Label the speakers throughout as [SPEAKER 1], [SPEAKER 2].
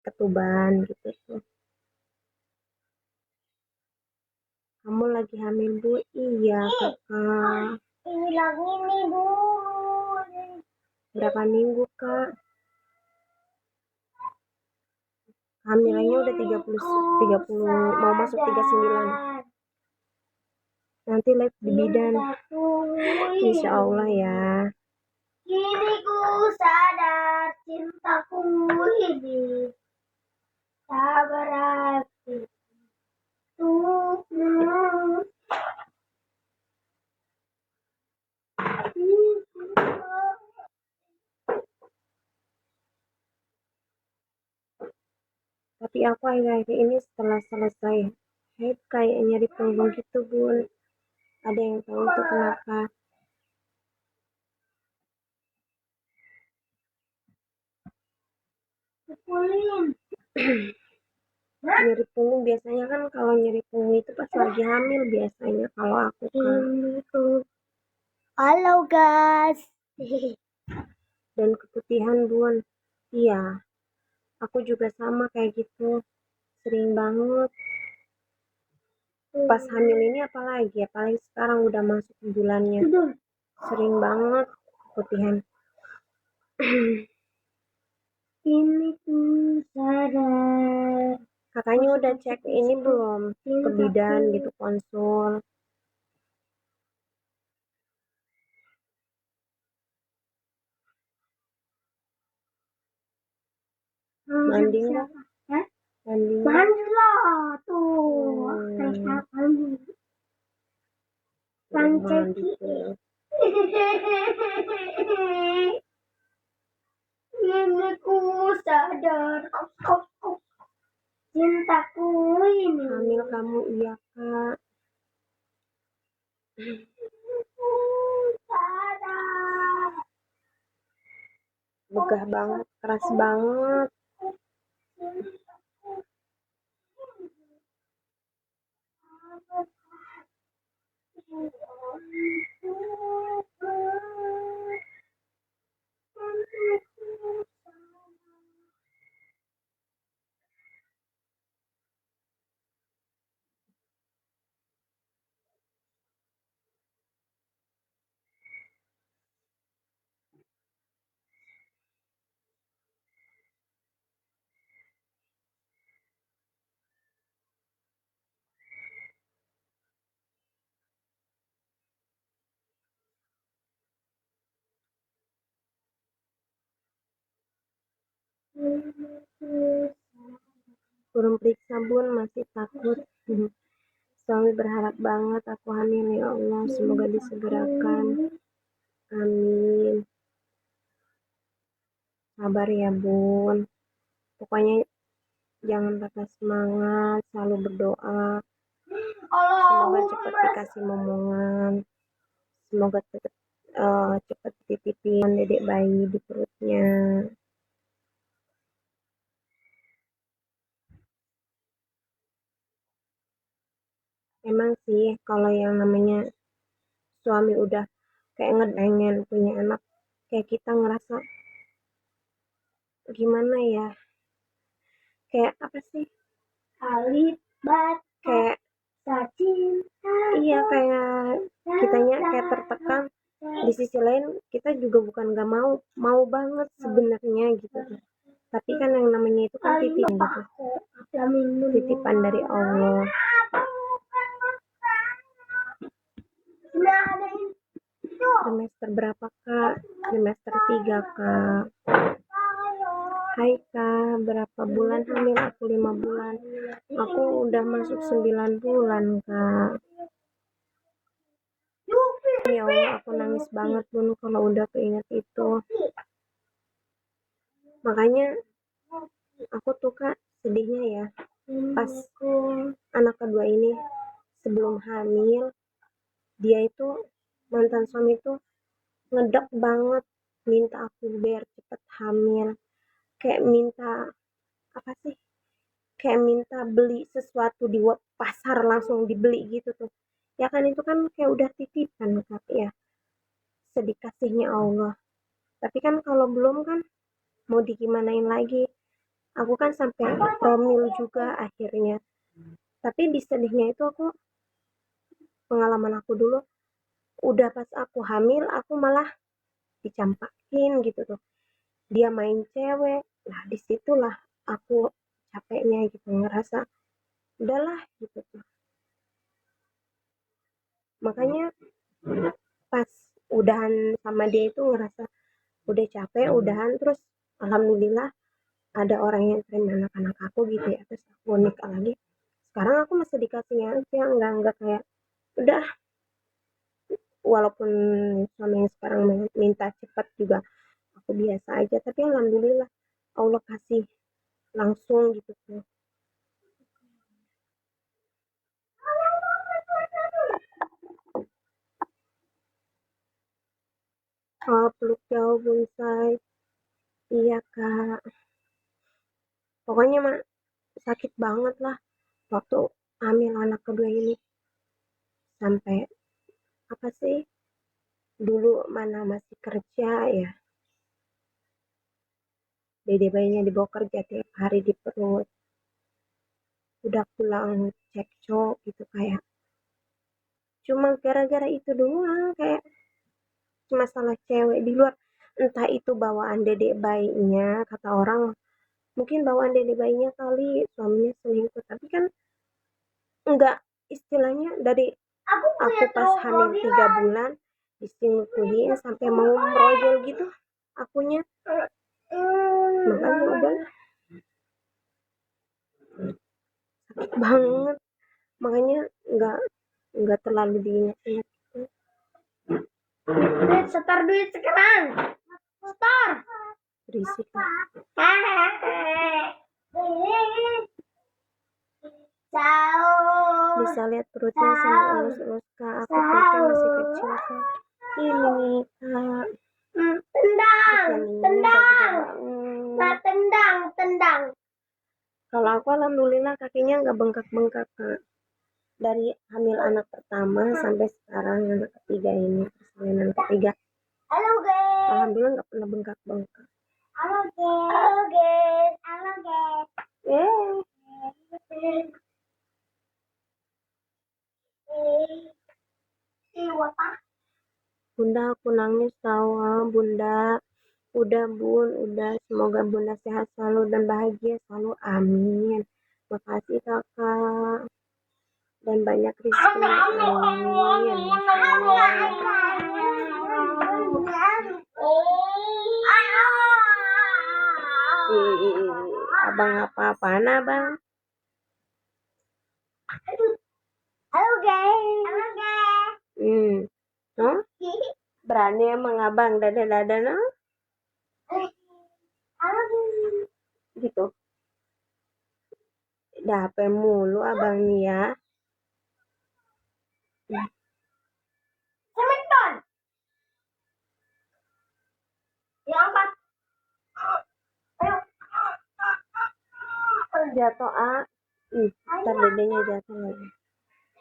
[SPEAKER 1] ketuban gitu tuh. Kamu lagi hamil, Bu? Iya, Kakak.
[SPEAKER 2] Bilang ini, Bu.
[SPEAKER 1] Berapa minggu, Kak? Hamilnya udah 30 mau masuk 39. Nanti live di bidan. Insya Allah ya.
[SPEAKER 2] Kini ku sadar cintaku ini tak berarti untukmu.
[SPEAKER 1] Tapi aku akhir-akhir ini setelah selesai haid kayak nyari punggung gitu, Bun. Ada yang tahu tuh kenapa?
[SPEAKER 2] Pukulin.
[SPEAKER 1] Nyeri punggung biasanya kan, kalau nyeri punggung itu pas lagi hamil biasanya kalau aku kan.
[SPEAKER 2] Halo guys.
[SPEAKER 1] Dan keputihan, Bun. Iya, aku juga sama kayak gitu. Sering banget. Pas hamil ini apalagi sekarang udah masuk bulannya. Sering banget keputihan.
[SPEAKER 2] Ini ku sadar.
[SPEAKER 1] Kakaknya udah cek ini belum? Ke bidan gitu, konsul. Mandi nggak? Mandi nggak?
[SPEAKER 2] Mandi lah tuh. Kayak mandi.
[SPEAKER 1] Mandi tuh.
[SPEAKER 2] Ini ku sadar. Cintaku ini.
[SPEAKER 1] Hamil kamu, iya, Kak.
[SPEAKER 2] Sadar.
[SPEAKER 1] Begah banget, keras banget. Belum periksa, Bun, masih takut. Suami berharap banget aku hamil, ya Allah, semoga disegerakan. Amin. Sabar ya, Bun. Pokoknya jangan patah semangat, selalu berdoa. Semoga cepat dikasih momongan. Semoga cepat titipin dedek bayi di perutnya. Emang sih kalau yang namanya suami udah kayak ngedengen punya anak, kayak kita ngerasa gimana ya, kayak apa sih,
[SPEAKER 2] Kalibat
[SPEAKER 1] kayak
[SPEAKER 2] cinta.
[SPEAKER 1] iya, kayak kitanya kayak tertekan. Di sisi lain kita juga bukan gak mau banget sebenarnya gitu tuh. Tapi kan yang namanya itu kan titipan gitu, titipan dari Allah. Semester berapa, Kak? Semester 3, Kak. Hai, Kak, berapa bulan hamil? Aku 5 bulan. Aku udah masuk 9 bulan, Kak. Ya Allah, aku nangis banget, Bun, kalau udah keinget itu. Makanya aku tuh, Kak, sedihnya ya, pas anak kedua ini, sebelum hamil, dia itu, mantan suami itu ngedek banget, minta aku biar cepet hamil. Kayak minta, apa sih, kayak minta beli sesuatu di pasar langsung dibeli gitu tuh. Ya kan itu kan kayak udah titipan, Kak, ya. Sedih kasihnya Allah. Tapi kan kalau belum kan mau digimanain lagi. Aku kan sampai promil juga akhirnya. Tapi di sedihnya itu aku, pengalaman aku dulu, udah pas aku hamil aku malah dicampakin gitu tuh. Dia main cewek. Nah, disitulah aku capeknya gitu, ngerasa udahlah gitu tuh. Makanya pas udahan sama dia itu ngerasa udah capek, udahan, terus alhamdulillah ada orang yang terima anak-anak aku gitu ya, terus aku nikah lagi. Sekarang aku masih dikasihnya aja, enggak kayak udah, walaupun suami yang sekarang minta cepat juga aku biasa aja, tapi alhamdulillah Allah kasih langsung gitu tuh. Oh, peluk jauh bonsai. Iya kak, pokoknya mah sakit banget lah waktu hamil anak kedua ini. Sampai apa sih, dulu mana masih kerja ya, dede bayinya dibawa kerja tiap hari di perut, udah pulang cekcok gitu, kayak cuma gara-gara itu doang, kayak masalah cewek di luar. Entah itu bawaan dedek bayinya, kata orang mungkin bawaan dedek bayinya kali suaminya selingkuh, tapi kan enggak, istilahnya dari aku pas hamil 3 bulan diselingkuhin sampai mau merojol gitu akunya. Makanya udah sakit banget, makanya nggak terlalu diingat-ingat gitu.
[SPEAKER 2] Duit, setor duit sekarang. Setor.
[SPEAKER 1] Berisik lah. Bisa lihat perutnya sampai ulus-ulus kak, aku perutnya masih kecil kak. Ini kak,
[SPEAKER 2] Tendang, tendang,
[SPEAKER 1] banget.
[SPEAKER 2] tendang.
[SPEAKER 1] Kalau aku alhamdulillah kakinya nggak bengkak-bengkak kak. Dari hamil anak pertama sampai sekarang anak ketiga ini, persalinan ketiga,
[SPEAKER 2] Halo guys.
[SPEAKER 1] alhamdulillah nggak pernah bengkak-bengkak.
[SPEAKER 2] Halo guys. Halo guys. Halo guys.
[SPEAKER 1] Bunda aku nangis tahu bunda. Udah bun, udah, semoga bunda sehat selalu dan bahagia selalu, amin. Makasih kakak, dan banyak rezeki, amin. Abang apa-apaan abang?
[SPEAKER 2] Halo guys. Halo guys.
[SPEAKER 1] Oh, berani emang abang dada-dada no?
[SPEAKER 2] Halo guys.
[SPEAKER 1] Gitu. HP mulu abang nih ya.
[SPEAKER 2] Semeton. Ya angkat.
[SPEAKER 1] Jatuh ntar dedenya jatuh lagi.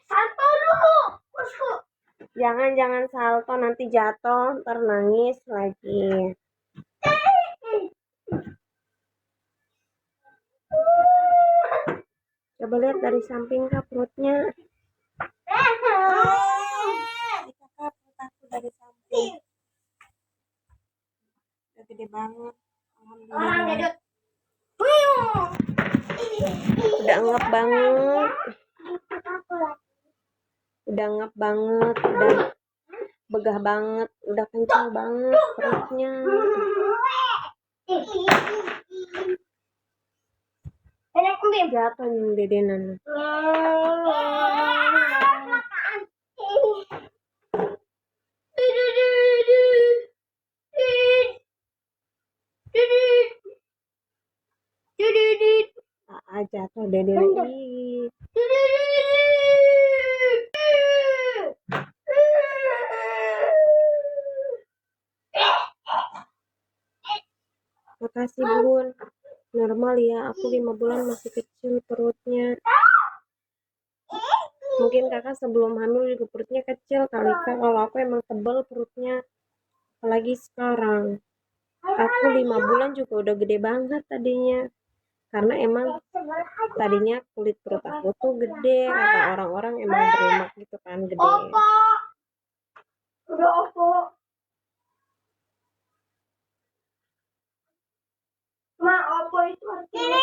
[SPEAKER 2] Salto dulu. Bosku.
[SPEAKER 1] Jangan salto, nanti jatuh, ntar nangis lagi. Coba lihat dari samping kak perutnya. Kakak perut aku dari samping. Udah gede banget. Alhamdulillah. Udah ngep banget. Udah begah banget, udah kencang banget perutnya. Jatuh nih dedenan. Jatuh dedenan. Makasih bun, normal ya, aku 5 bulan masih kecil perutnya. Mungkin kakak sebelum hamil juga perutnya kecil kali kak, kalau aku emang tebal perutnya, apalagi sekarang. Aku 5 bulan juga udah gede banget tadinya. karena emang tadinya kulit perut aku tuh gede, kata orang-orang emang berlemak gitu kan, gede.
[SPEAKER 2] Udah opo. Ma, opo itu artinya.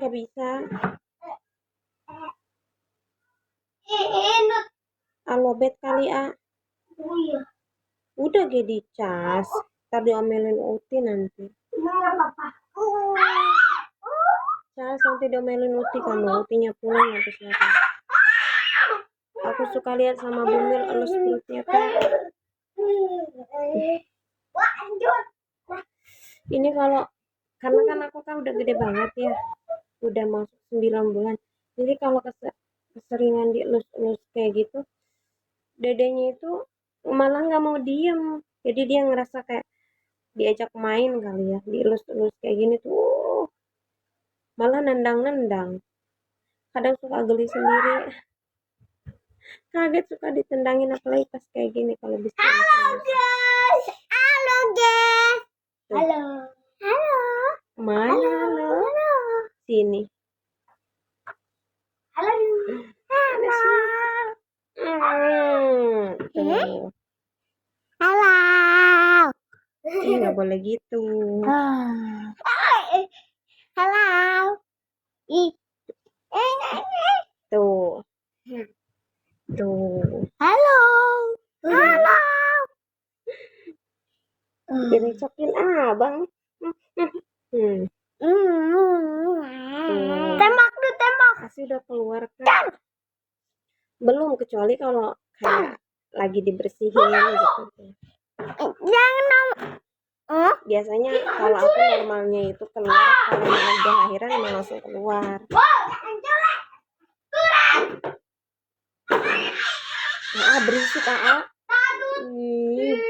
[SPEAKER 1] Gak bisa. Alobet kali
[SPEAKER 2] Oh iya.
[SPEAKER 1] udah gak dicas, ntar diomelin Uti nanti.
[SPEAKER 2] Nggak apa-apa.
[SPEAKER 1] Cas nanti diomelin Uti, kamu Utinya pulang nanti silakan. Aku suka lihat sama Bumil elus perutnya Kak. Ini kalau karena kan aku kan udah gede banget ya, udah masuk 9 bulan, jadi kalau keseringan dielus-elus kayak gitu, dedenya itu malah nggak mau diem, jadi dia ngerasa kayak diajak main kali ya, dielus-elus kayak gini tuh malah nendang-nendang, kadang suka geli sendiri, kaget suka ditendangin apalagi pas kayak gini kalau bisa.
[SPEAKER 2] Guys, halo guys.
[SPEAKER 1] Tuh.
[SPEAKER 2] Halo. Halo.
[SPEAKER 1] Mana halo? Sini.
[SPEAKER 2] Halo. Halo.
[SPEAKER 1] Tuh.
[SPEAKER 2] Halo.
[SPEAKER 1] Ih, nggak boleh gitu.
[SPEAKER 2] Halo. Ih.
[SPEAKER 1] Tuh. Tuh.
[SPEAKER 2] Halo. Halo.
[SPEAKER 1] Direcokin abang. Hmm.
[SPEAKER 2] Tembak tuh, tembak.
[SPEAKER 1] Asi udah keluar kan? Belum, kecuali kalau kayak lagi dibersihin gitu.
[SPEAKER 2] Jangan
[SPEAKER 1] Biasanya kalau aku normalnya itu keluar, kalau memang udah lahiran emang langsung keluar. Berisik Ih,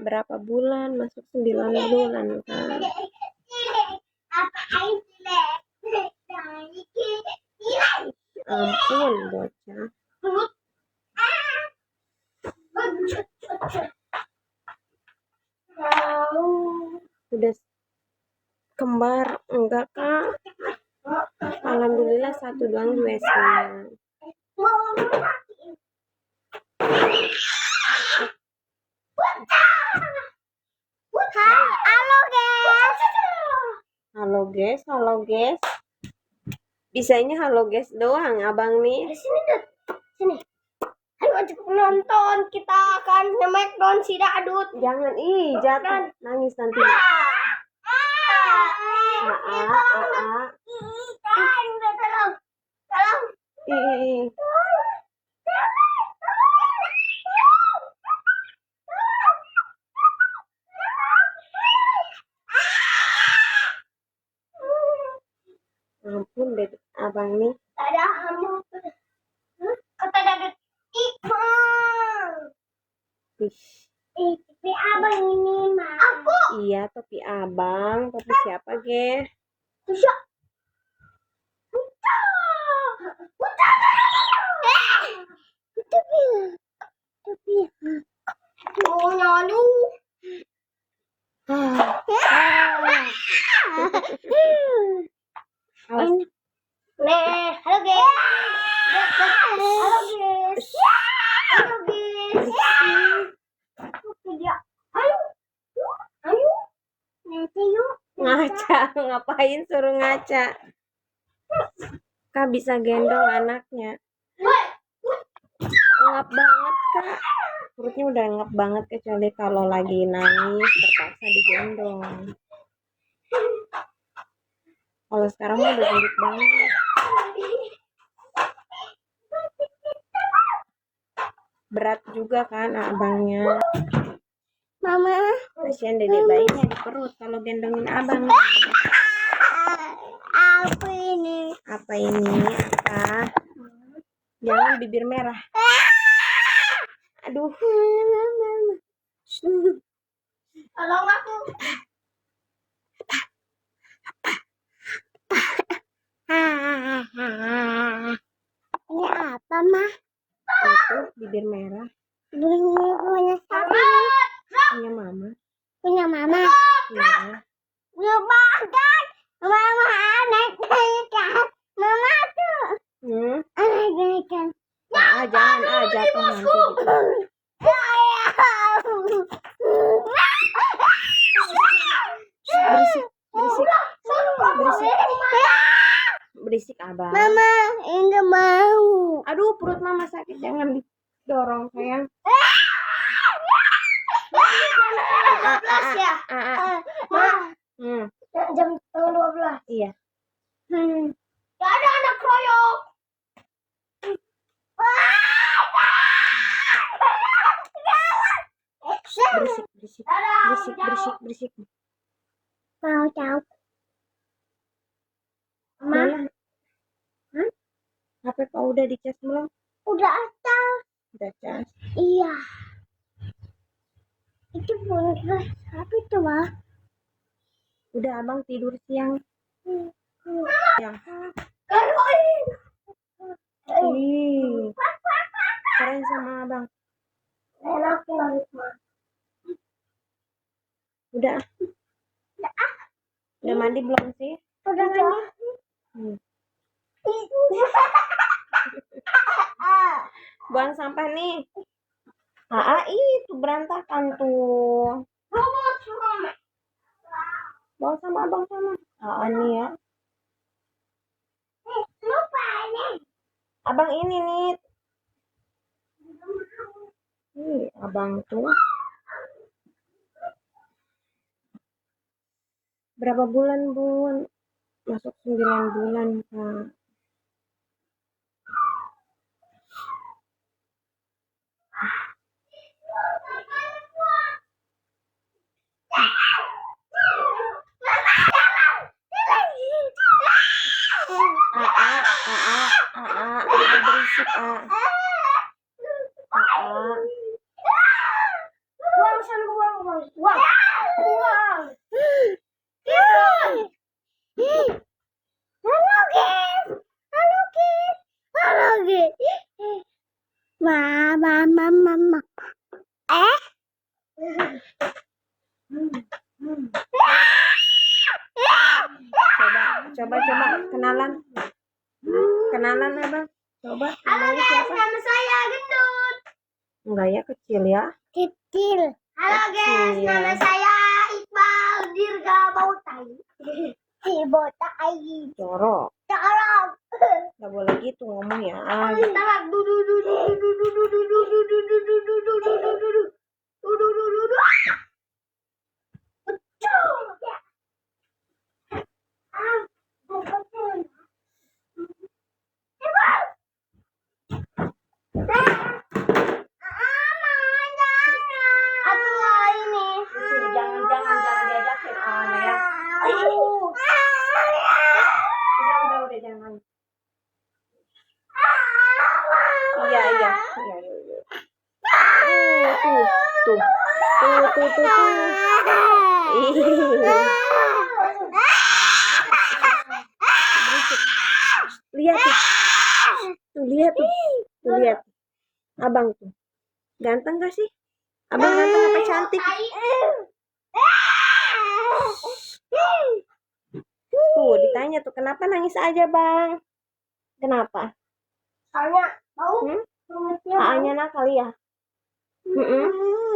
[SPEAKER 1] berapa bulan? Masuk 9 bulan kan? Ampun bocah. Udah kembar enggak Kak? Alhamdulillah satu doang di WC-nya.
[SPEAKER 2] Halo guys.
[SPEAKER 1] Halo guys. Bisanya halo guys doang abang nih.
[SPEAKER 2] Di sini tuh. Sini. Ayo ajak nonton, kita akan nge-McDon si Dadut.
[SPEAKER 1] Jangan jatuh nangis nanti. Ih. Ampun deh abang nih.
[SPEAKER 2] Ada kamu. Kata Dadut, Iqbal. Tapi abang ini mah. Aku.
[SPEAKER 1] Iya, topi abang. Topi siapa, Ge?
[SPEAKER 2] Bisa. Halo guys. Halo guys. Halo guys. Ayo. Nanti yuk.
[SPEAKER 1] Ngaca, ngapain suruh ngaca? Kak bisa gendong anaknya. Ngap banget Kak. Perutnya udah ngap banget kecuali kalau lagi nangis terpaksa digendong. Kalau sekarang udah gendut banget. Berat juga kan abangnya.
[SPEAKER 2] Mama.
[SPEAKER 1] Kasihan dedek bayinya di perut kalau gendongin abang.
[SPEAKER 2] Apa ini?
[SPEAKER 1] Apa ini? Apa? Jangan bibir merah. Aduh.
[SPEAKER 2] Tolong aku. Ini apa, Mah?
[SPEAKER 1] Itu bibir merah.
[SPEAKER 2] Punya sapi.
[SPEAKER 1] Punya mama.
[SPEAKER 2] Punya mama.
[SPEAKER 1] Iya.
[SPEAKER 2] Punya bagan. Mama anak ikan. Mama tuh. Anak ikan.
[SPEAKER 1] Jangan jatuh nanti gitu. Berisik, berisik abang.
[SPEAKER 2] Mama, enggak mau.
[SPEAKER 1] Aduh, perut mama sakit, jangan didorong sayang.
[SPEAKER 2] 12 ya? Ma, jam setengah 12.
[SPEAKER 1] Iya.
[SPEAKER 2] Gak ada anak kroyok.
[SPEAKER 1] Berisik.
[SPEAKER 2] Mau jauh.
[SPEAKER 1] Mana? HP kau udah dicas belum?
[SPEAKER 2] Udah ada.
[SPEAKER 1] Udah cas.
[SPEAKER 2] Iya. Itu boleh apa itu, Ma?
[SPEAKER 1] Udah abang tidur siang. Ya. Ih, keren sama abang.
[SPEAKER 2] Enak banget, Ma.
[SPEAKER 1] Udah mandi belum sih?
[SPEAKER 2] Udah mandi.
[SPEAKER 1] Buang sampah nih. Itu berantakan tuh. Buang sama abang sama. Nih ya. Abang ini nih. Abang tuh. Berapa bulan, Bun? Masuk 9 bulan, Kak. Berisik,
[SPEAKER 2] Buang sana, buang. Halo, guys. Mama.
[SPEAKER 1] Coba kenalan abang. Coba.
[SPEAKER 2] Halo
[SPEAKER 1] Namanya
[SPEAKER 2] guys,
[SPEAKER 1] siapa?
[SPEAKER 2] nama saya Gendut.
[SPEAKER 1] Enggak ya, kecil ya.
[SPEAKER 2] Kecil. Halo guys,
[SPEAKER 1] Kecil.
[SPEAKER 2] nama saya Iqbal Dirga Bautai. Si Bautai.
[SPEAKER 1] Jorok.
[SPEAKER 2] Colok.
[SPEAKER 1] Enggak boleh gitu ngomong ya.
[SPEAKER 2] Tarak
[SPEAKER 1] Jangan diajakin ya. Udah jangan. Iya. Tuh. Berisik. Lihat. Abang tuh. Ganteng gak sih? Abang ganteng apa cantik? Tuh, ditanya tuh, kenapa nangis aja, Bang? Kenapa?
[SPEAKER 2] Soalnya bau.
[SPEAKER 1] Anya nakal ya?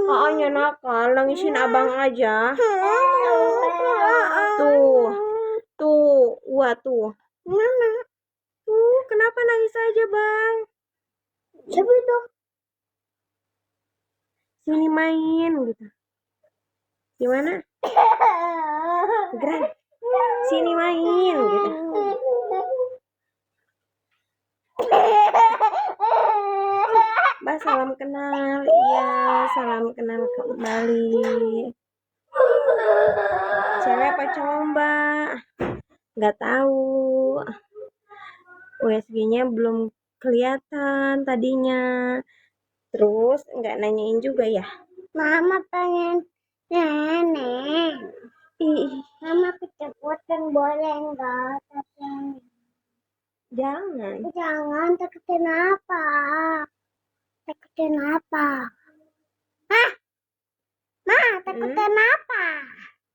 [SPEAKER 1] Anya nakal, nangisin abang aja. Tuh, wah tuh. Mana? Tuh, kenapa nangis aja, Bang?
[SPEAKER 2] Siapa itu?
[SPEAKER 1] Sini main gitu. Gimana? Gerak. Sini main gitu. Mbak, salam kenal. Iya, salam kenal kembali. Cewek apa cowok, Mbak? Nggak tahu. USG-nya belum kelihatan tadinya. Terus nggak nanyain juga ya?
[SPEAKER 2] Mama pengen nenek. Mama keceplosan boleh enggak?
[SPEAKER 1] Jangan.
[SPEAKER 2] Jangan, takutin apa? ikutan apa?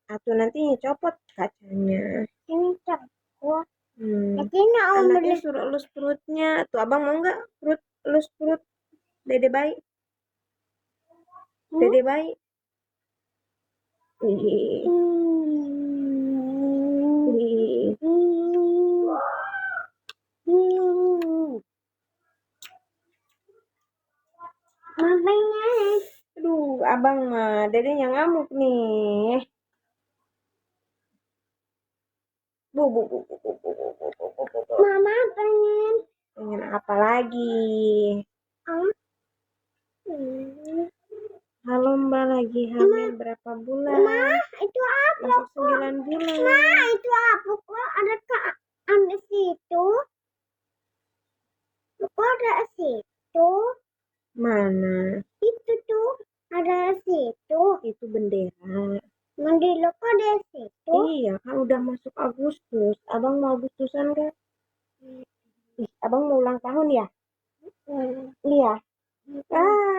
[SPEAKER 1] Atau nanti copot kacanya.
[SPEAKER 2] Ini coklat.
[SPEAKER 1] Hmm.
[SPEAKER 2] Jadi nggak mau
[SPEAKER 1] Anaknya
[SPEAKER 2] beli.
[SPEAKER 1] suruh elus perutnya. Tuh abang mau nggak elus perut dede bayi? Dede bayi. Ih, ih.
[SPEAKER 2] Mamanya.
[SPEAKER 1] Aduh, abang mah dedenya ngamuk nih. Bu, bu, bu, bu, bu, bu, bu, bu, bu, bu, bu, bu.
[SPEAKER 2] Mama pengen.
[SPEAKER 1] Pengen apa lagi? Halo Mbak, lagi hamil berapa bulan?
[SPEAKER 2] Ma, itu apa?
[SPEAKER 1] Masuk 9 bulan.
[SPEAKER 2] Ma, itu apa kok ada ada situ? Kok ada situ?
[SPEAKER 1] Mana?
[SPEAKER 2] Itu tuh ada situ.
[SPEAKER 1] Itu bendera.
[SPEAKER 2] Mandi lo kok ada situ?
[SPEAKER 1] Iya, kan udah masuk Agustus. Abang mau Agustusan kan? Ih, abang mau ulang tahun ya? Iya.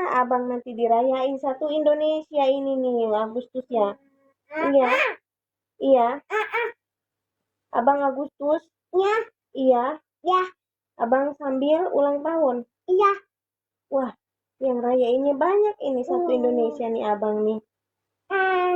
[SPEAKER 1] Abang nanti dirayain satu Indonesia ini nih, Agustus ya. Iya. Iya. Abang Agustus.
[SPEAKER 2] Ya,
[SPEAKER 1] Iya.
[SPEAKER 2] ya,
[SPEAKER 1] Abang sambil ulang tahun.
[SPEAKER 2] iya.
[SPEAKER 1] Wah, yang rayainnya banyak ini satu Indonesia nih abang nih.
[SPEAKER 2] Ah,